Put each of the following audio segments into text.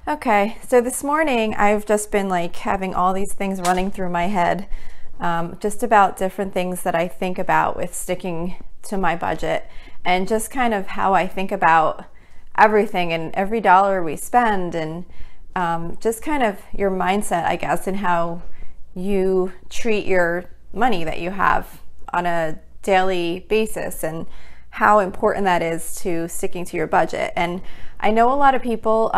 Okay, so this morning I've just been like having all these things running through my head, just about different things that I think about with sticking to my budget, and just kind of how I think about everything and every dollar we spend, and just kind of your mindset, I guess, and how you treat your money that you have on a daily basis, and how important that is to sticking to your budget. And I know a lot of people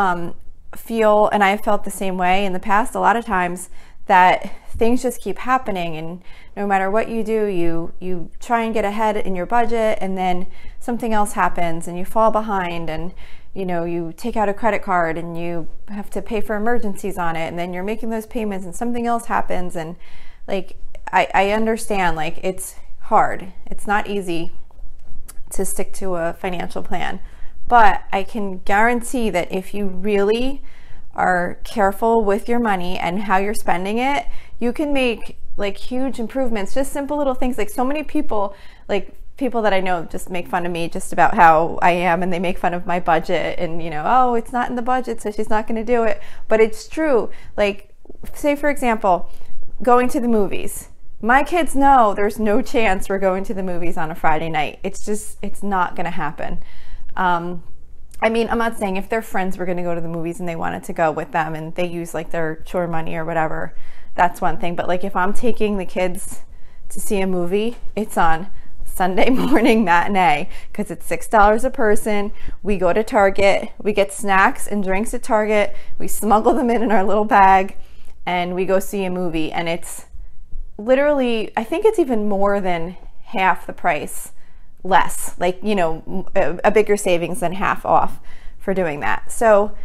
feel, and I've felt the same way in the past a lot of times, that things just keep happening, and no matter what you do, you try and get ahead in your budget, and then something else happens and you fall behind, and you take out a credit card and you have to pay for emergencies on it, and then you're making those payments and something else happens. And like I understand, like, it's hard, it's not easy to stick to a financial plan. But I can guarantee that if you really are careful with your money and how you're spending it, you can make like huge improvements. Just simple little things. Like, so many people, like people that I know, just make fun of me just about how I am, and they make fun of my budget, and oh, it's not in the budget, so she's not going to do it. But it's true. Like, say for example, going to the movies. My kids know there's no chance we're going to the movies on a Friday night. It's not going to happen. I mean, I'm not saying if their friends were going to go to the movies and they wanted to go with them and they use like their chore money or whatever, that's one thing. But like, if I'm taking the kids to see a movie, it's on Sunday morning matinee, because it's $6 a person. We go to Target, we get snacks and drinks at Target, we smuggle them in our little bag, and we go see a movie. And it's literally, I think it's even more than half the price less, like, a bigger savings than half off for doing that. So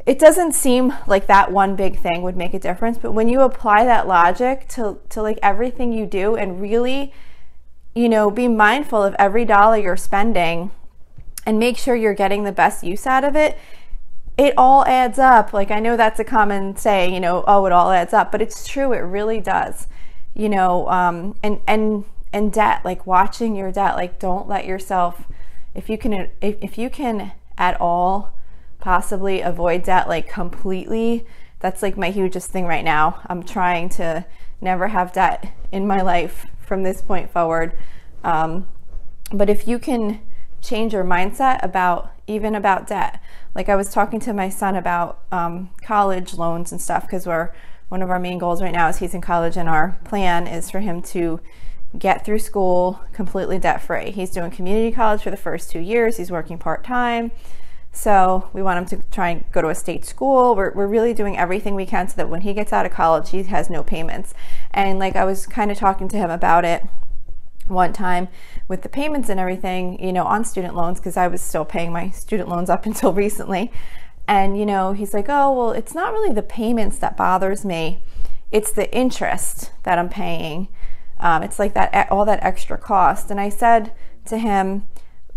it doesn't seem like that one big thing would make a difference, but when you apply that logic to like everything you do, and really, be mindful of every dollar you're spending and make sure you're getting the best use out of it, it all adds up. Like, I know that's a common saying, oh, it all adds up, but it's true. It really does. And debt, like watching your debt, like don't let yourself, if you can at all possibly avoid debt, like completely, that's like my hugest thing right now. I'm trying to never have debt in my life from this point forward. But if you can change your mindset about debt, like I was talking to my son about college loans and stuff, because one of our main goals right now is he's in college, and our plan is for him to get through school completely debt-free. He's doing community college for the first 2 years. He's working part-time. So we want him to try and go to a state school. We're really doing everything we can so that when he gets out of college, he has no payments. And like, I was kind of talking to him about it one time with the payments and everything, on student loans, because I was still paying my student loans up until recently. And, he's like, oh, well, it's not really the payments that bothers me. It's the interest that I'm paying. It's like that, all that extra cost. And I said to him,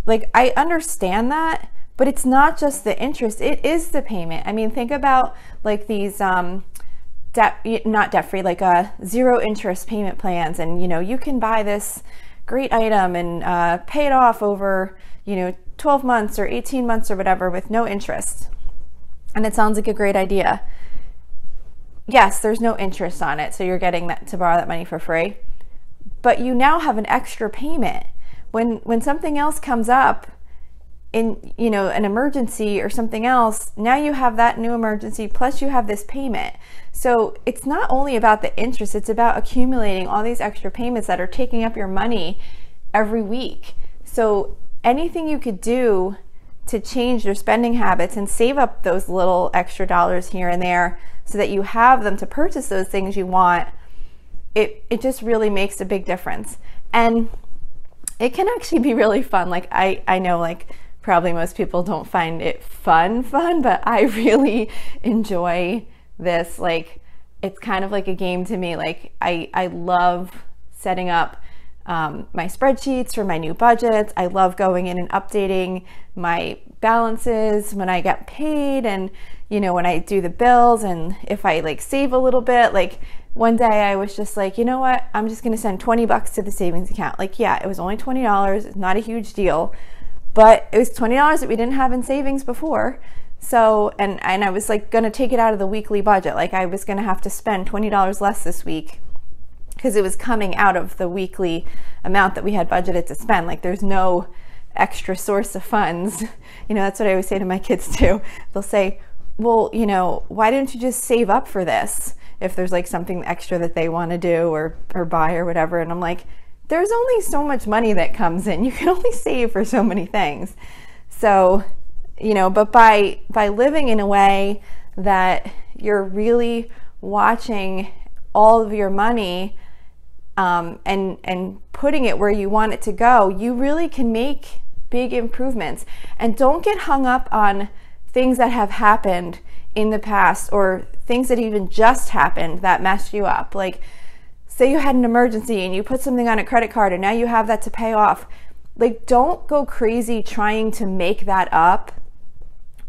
like, I understand that, but it's not just the interest, it is the payment. I mean, think about like these not debt-free, like zero interest payment plans. And, you can buy this great item and pay it off over, 12 months or 18 months or whatever with no interest. And it sounds like a great idea. Yes, there's no interest on it, so you're getting that to borrow that money for free. But you now have an extra payment. When something else comes up in, an emergency or something else, now you have that new emergency, plus you have this payment. So it's not only about the interest, it's about accumulating all these extra payments that are taking up your money every week. So anything you could do to change your spending habits and save up those little extra dollars here and there so that you have them to purchase those things you want, it just really makes a big difference. And it can actually be really fun. Like, I know, like, probably most people don't find it fun, but I really enjoy this. Like, it's kind of like a game to me. Like, I love setting up my spreadsheets for my new budgets. I love going in and updating my balances when I get paid, and when I do the bills, and if I like save a little bit. Like, one day I was just like, you know what, I'm just gonna send $20 to the savings account. Like, yeah, it was only $20, it's not a huge deal, but it was $20 that we didn't have in savings before. So, and I was like going to take it out of the weekly budget. Like I was going to have to spend $20 less this week because it was coming out of the weekly amount that we had budgeted to spend. Like there's no extra source of funds. You know, that's what I always say to my kids too. They'll say, well, you know, why didn't you just save up for this if there's like something extra that they want to do or buy or whatever? And I'm like, there's only so much money that comes in. You can only save for so many things. So, you know, but by living in a way that you're really watching all of your money and putting it where you want it to go, you really can make big improvements. And don't get hung up on things that have happened in the past or things that even just happened that messed you up. Like say you had an emergency and you put something on a credit card and now you have that to pay off. Like don't go crazy trying to make that up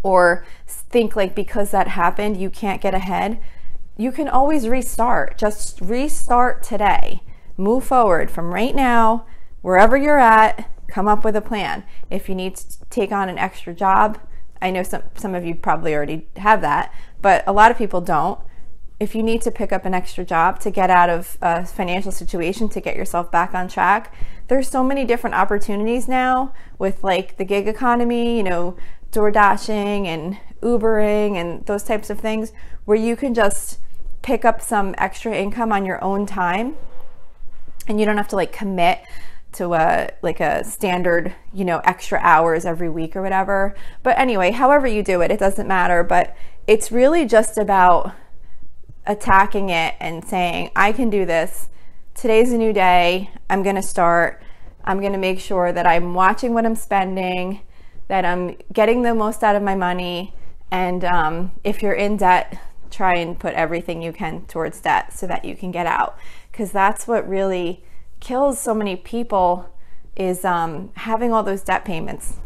or think like because that happened you can't get ahead. You can always restart. Just restart today. Move forward from right now, wherever you're at, come up with a plan. If you need to take on an extra job, I know some of you probably already have that, but a lot of people don't. If you need to pick up an extra job to get out of a financial situation, to get yourself back on track, there's so many different opportunities now with like the gig economy, you know, DoorDashing and Ubering and those types of things where you can just pick up some extra income on your own time and you don't have to like commit to a standard, you know, extra hours every week or whatever. But anyway, however you do it, it doesn't matter. But it's really just about attacking it and saying, I can do this. Today's a new day. I'm going to start. I'm going to make sure that I'm watching what I'm spending, that I'm getting the most out of my money. And if you're in debt, try and put everything you can towards debt so that you can get out. Because that's what really kills so many people is having all those debt payments.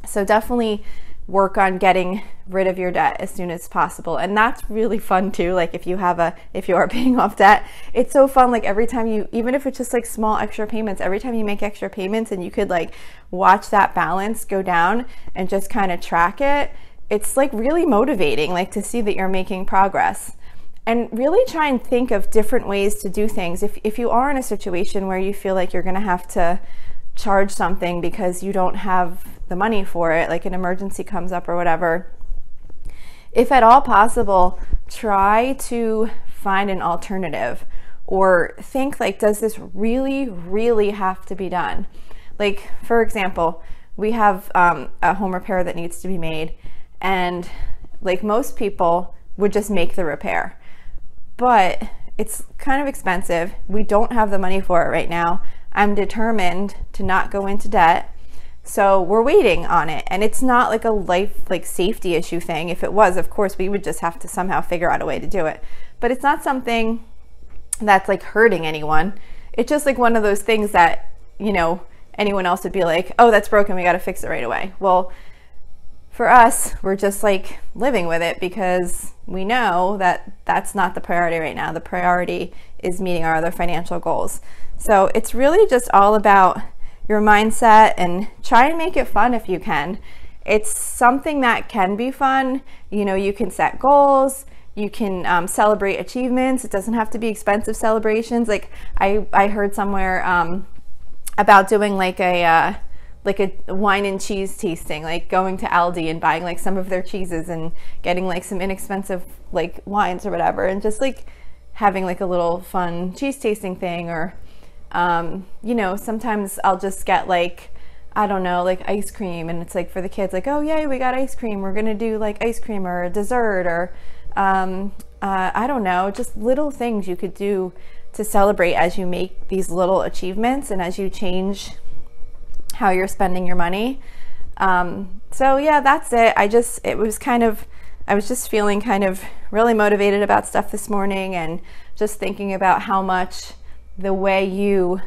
So definitely work on getting rid of your debt as soon as possible. And that's really fun too. Like if you are paying off debt, it's so fun. Like every time you, even if it's just like small extra payments, every time you make extra payments and you could like watch that balance go down and just kind of track it, it's like really motivating, like to see that you're making progress. And really try and think of different ways to do things. If you are in a situation where you feel like you're gonna have to charge something because you don't have the money for it, like an emergency comes up or whatever, if at all possible, try to find an alternative or think like, does this really, really have to be done? Like, for example, we have a home repair that needs to be made, and like most people would just make the repair. But it's kind of expensive. We don't have the money for it right now. I'm determined to not go into debt. So we're waiting on it. And it's not like a life, like safety issue thing. If it was, of course, we would just have to somehow figure out a way to do it. But it's not something that's like hurting anyone. It's just like one of those things that, you know, anyone else would be like, oh, that's broken, we got to fix it right away. Well, for us, we're just like living with it because we know that that's not the priority right now. The priority is meeting our other financial goals. So it's really just all about your mindset, and try and make it fun if you can. It's something that can be fun. You know, you can set goals, you can celebrate achievements. It doesn't have to be expensive celebrations. Like I heard somewhere about doing like a wine and cheese tasting, like going to Aldi and buying like some of their cheeses and getting like some inexpensive like wines or whatever, and just like having like a little fun cheese tasting thing. Or you know, sometimes I'll just get like, I don't know, like ice cream, and it's like for the kids, like, oh yay, we got ice cream, we're gonna do like ice cream or a dessert, or I don't know, just little things you could do to celebrate as you make these little achievements and as you change how you're spending your money. So yeah, that's it. I was just feeling kind of really motivated about stuff this morning, and just thinking about how much the way you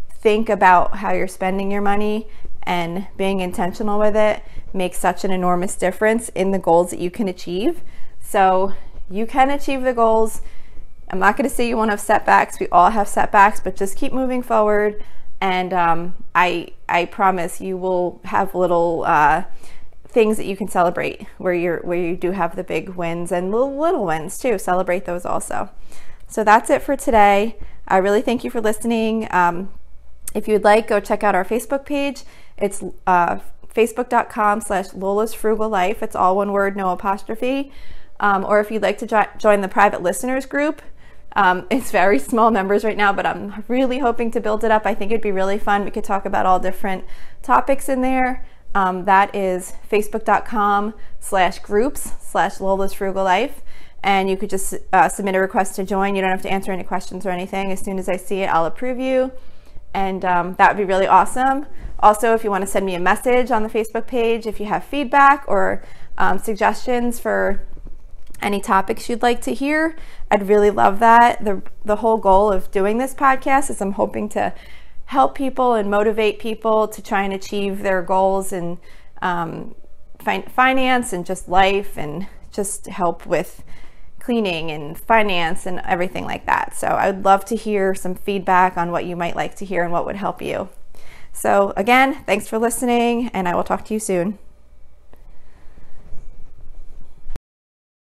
think about how you're spending your money and being intentional with it makes such an enormous difference in the goals that you can achieve. So you can achieve the goals. I'm not going to say you won't have setbacks. We all have setbacks, but just keep moving forward And I promise you will have little things that you can celebrate where you do have the big wins and little wins too. Celebrate those also. So that's it for today. I really thank you for listening. If you'd like, go check out our Facebook page. It's facebook.com/Lola's Frugal Life. It's all one word, no apostrophe. Or if you'd like to join the private listeners group, it's very small numbers right now, but I'm really hoping to build it up. I think it'd be really fun. We could talk about all different topics in there. That is facebook.com/groups/Lola's Frugal Life. And you could just submit a request to join. You don't have to answer any questions or anything. As soon as I see it, I'll approve you. And that would be really awesome. Also, if you want to send me a message on the Facebook page, if you have feedback or suggestions for any topics you'd like to hear, I'd really love that. The whole goal of doing this podcast is I'm hoping to help people and motivate people to try and achieve their goals and finance and just life, and just help with cleaning and finance and everything like that. So I would love to hear some feedback on what you might like to hear and what would help you. So again, thanks for listening, and I will talk to you soon.